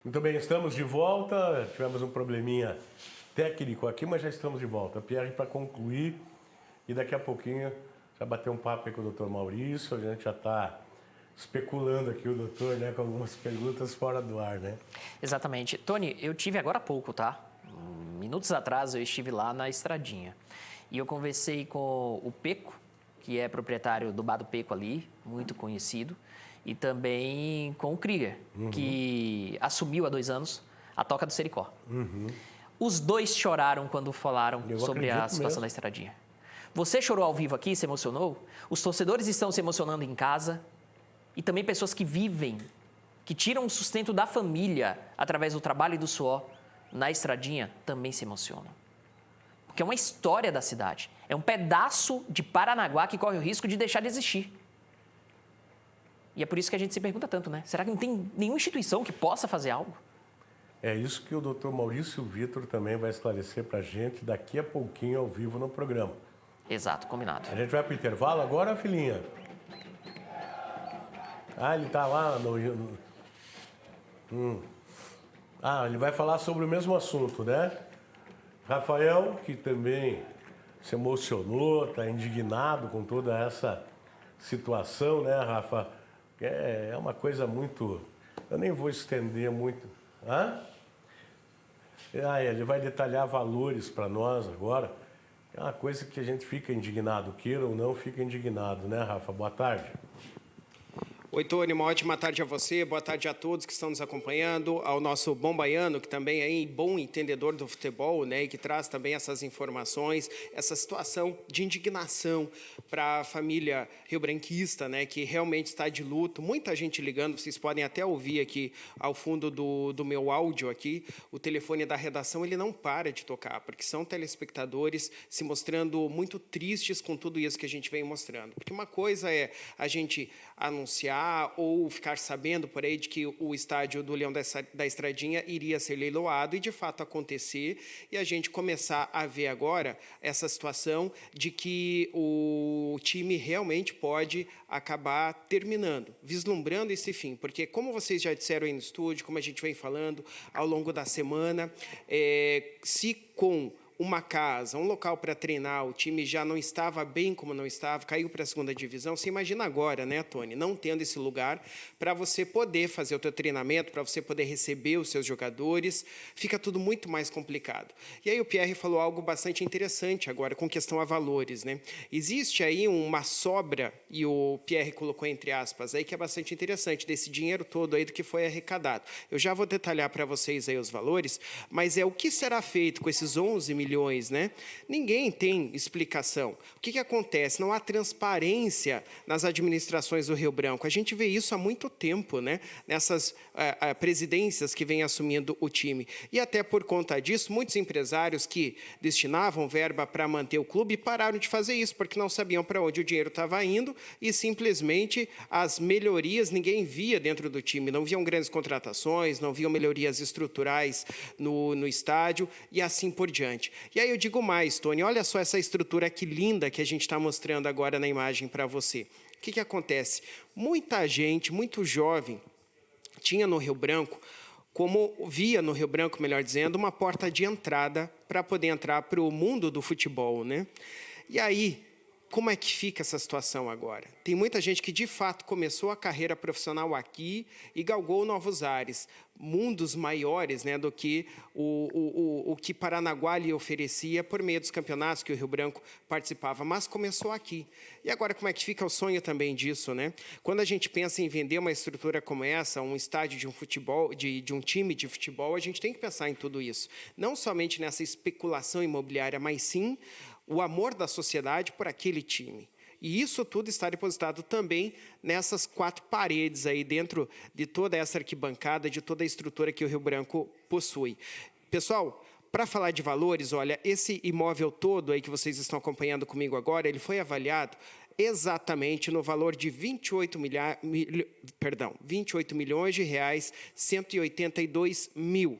Muito bem, estamos de volta. Tivemos um probleminha técnico aqui, mas já estamos de volta. Pierre, para concluir, e daqui a pouquinho já bater um papo aí com o Dr. Maurício. A gente já está especulando aqui o doutor, né, com algumas perguntas fora do ar, né? Exatamente. Tony, eu tive agora há pouco, tá? Minutos atrás eu estive lá na Estradinha e eu conversei com o Peco, que é proprietário do Bar do Peco ali, muito conhecido, e também com o Krieger, que assumiu há 2 anos a Toca do Sericó. Os dois choraram quando falaram sobre a situação mesmo da Estradinha. Você chorou ao vivo aqui, se emocionou? Os torcedores estão se emocionando em casa e também pessoas que vivem, que tiram o sustento da família através do trabalho e do suor na Estradinha também se emocionam. Porque é uma história da cidade. É um pedaço de Paranaguá que corre o risco de deixar de existir. E é por isso que a gente se pergunta tanto, né? Será que não tem nenhuma instituição que possa fazer algo? É isso que o Dr. Maurício Vitor também vai esclarecer para a gente daqui a pouquinho ao vivo no programa. Exato, combinado. A gente vai para o intervalo agora, filhinha? Ah, ele está lá no... ele vai falar sobre o mesmo assunto, né? Rafael, que também se emocionou, está indignado com toda essa situação, né, Rafa? É uma coisa muito... Eu nem vou estender muito. Ele vai detalhar valores para nós agora. É uma coisa que a gente fica indignado, queira ou não, fica indignado, né, Rafa? Boa tarde. Oi, Tony, uma ótima tarde a você, boa tarde a todos que estão nos acompanhando, ao nosso bom baiano, que também é bom entendedor do futebol, né, e que traz também essas informações, essa situação de indignação para a família rio-branquista, né, que realmente está de luto, muita gente ligando, vocês podem até ouvir aqui ao fundo do meu áudio aqui, o telefone da redação, ele não para de tocar, porque são telespectadores se mostrando muito tristes com tudo isso que a gente vem mostrando, porque uma coisa é a gente anunciar ou ficar sabendo por aí de que o estádio do Leão da Estradinha iria ser leiloado e, de fato, acontecer, e a gente começar a ver agora essa situação de que o time realmente pode acabar terminando, vislumbrando esse fim, porque, como vocês já disseram aí no estúdio, como a gente vem falando ao longo da semana, se com uma casa, um local para treinar, o time já não estava bem como não estava, caiu para a segunda divisão. Você imagina agora, né, Tony, não tendo esse lugar para você poder fazer o teu treinamento, para você poder receber os seus jogadores, fica tudo muito mais complicado. E aí o Pierre falou algo bastante interessante agora com questão a valores, né? Existe aí uma sobra, e o Pierre colocou entre aspas, aí que é bastante interessante, desse dinheiro todo aí do que foi arrecadado. Eu já vou detalhar para vocês aí os valores, mas o que será feito com esses 11 milhões, né? Ninguém tem explicação. O que acontece? Não há transparência nas administrações do Rio Branco. A gente vê isso há muito tempo, né? Nessas presidências que vêm assumindo o time. E até por conta disso, muitos empresários que destinavam verba para manter o clube pararam de fazer isso, porque não sabiam para onde o dinheiro estava indo e simplesmente as melhorias ninguém via dentro do time. Não viam grandes contratações, não viam melhorias estruturais no estádio e assim por diante. E aí eu digo mais, Tony, olha só essa estrutura que linda que a gente está mostrando agora na imagem para você. O que acontece? Muita gente, muito jovem, tinha no Rio Branco, via no Rio Branco, melhor dizendo, uma porta de entrada para poder entrar para o mundo do futebol, né? E aí, como é que fica essa situação agora? Tem muita gente que, de fato, começou a carreira profissional aqui e galgou novos ares, mundos maiores, né, do que o que Paranaguá lhe oferecia por meio dos campeonatos que o Rio Branco participava, mas começou aqui. E agora, como é que fica o sonho também disso, né? Quando a gente pensa em vender uma estrutura como essa, um estádio de um futebol, de um time de futebol, a gente tem que pensar em tudo isso. Não somente nessa especulação imobiliária, mas sim o amor da sociedade por aquele time. E isso tudo está depositado também nessas 4 paredes aí dentro de toda essa arquibancada, de toda a estrutura que o Rio Branco possui. Pessoal, para falar de valores, olha, esse imóvel todo aí que vocês estão acompanhando comigo agora, ele foi avaliado exatamente no valor de 28 milhões de reais, 182 mil.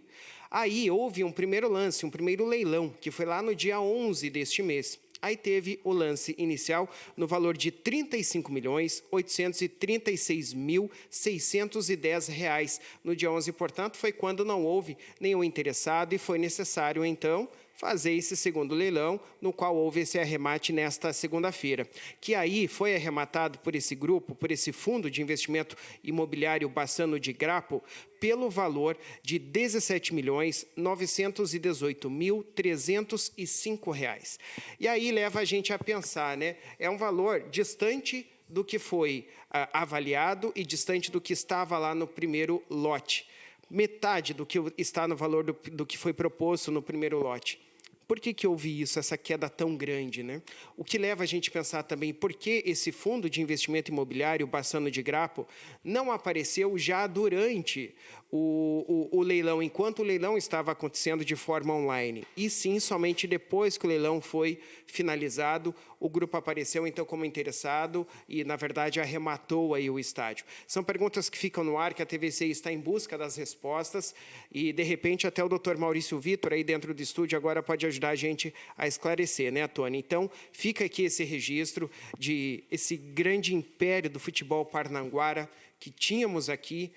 Aí houve um primeiro lance, um primeiro leilão, que foi lá no dia 11 deste mês. Aí teve o lance inicial no valor de R$ 35.836.610 no dia 11, portanto, foi quando não houve nenhum interessado e foi necessário, então, fazer esse segundo leilão, no qual houve esse arremate nesta segunda-feira, que aí foi arrematado por esse grupo, por esse fundo de investimento imobiliário Bassano de Grapo, pelo valor de R$ 17.918.305. E aí leva a gente a pensar, né? É um valor distante do que foi avaliado e distante do que estava lá no primeiro lote. Metade do que está no valor do que foi proposto no primeiro lote. Por que houve isso, essa queda tão grande, né? O que leva a gente a pensar também por que esse fundo de investimento imobiliário, Bassano de Grapo, não apareceu já durante o leilão, enquanto o leilão estava acontecendo de forma online. E sim, somente depois que o leilão foi finalizado, o grupo apareceu então como interessado e, na verdade, arrematou aí o estádio. São perguntas que ficam no ar, que a TVC está em busca das respostas e, de repente, até o Dr. Maurício Vitor, aí dentro do estúdio, agora pode ajudar a gente a esclarecer, né, Tony? Então, fica aqui esse registro de esse grande império do futebol parnanguara que tínhamos aqui,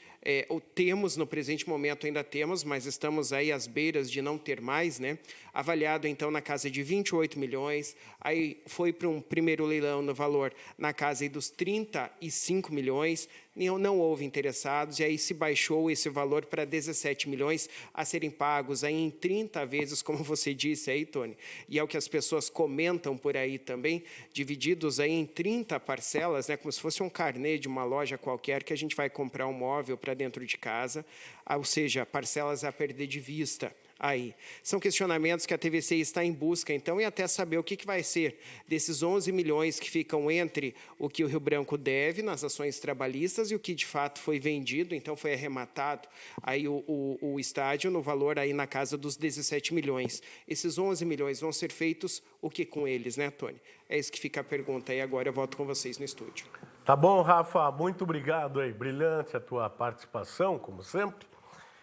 ou temos no presente momento, ainda temos, mas estamos aí às beiras de não ter mais, né? Avaliado, então, na casa de 28 milhões, aí foi para um primeiro leilão no valor na casa aí dos 35 milhões, não houve interessados, e aí se baixou esse valor para 17 milhões a serem pagos aí em 30 vezes, como você disse aí, Tony, e é o que as pessoas comentam por aí também, divididos aí em 30 parcelas, né, como se fosse um carnê de uma loja qualquer que a gente vai comprar um móvel para dentro de casa, ou seja, parcelas a perder de vista. Aí. São questionamentos que a TVC está em busca, então, e até saber o que vai ser desses 11 milhões que ficam entre o que o Rio Branco deve nas ações trabalhistas e o que, de fato, foi vendido, então foi arrematado aí o estádio no valor aí na casa dos 17 milhões. Esses 11 milhões vão ser feitos o que com eles, né, Tony? É isso que fica a pergunta, e agora eu volto com vocês no estúdio. Tá bom, Rafa, muito obrigado aí. Brilhante a tua participação, como sempre.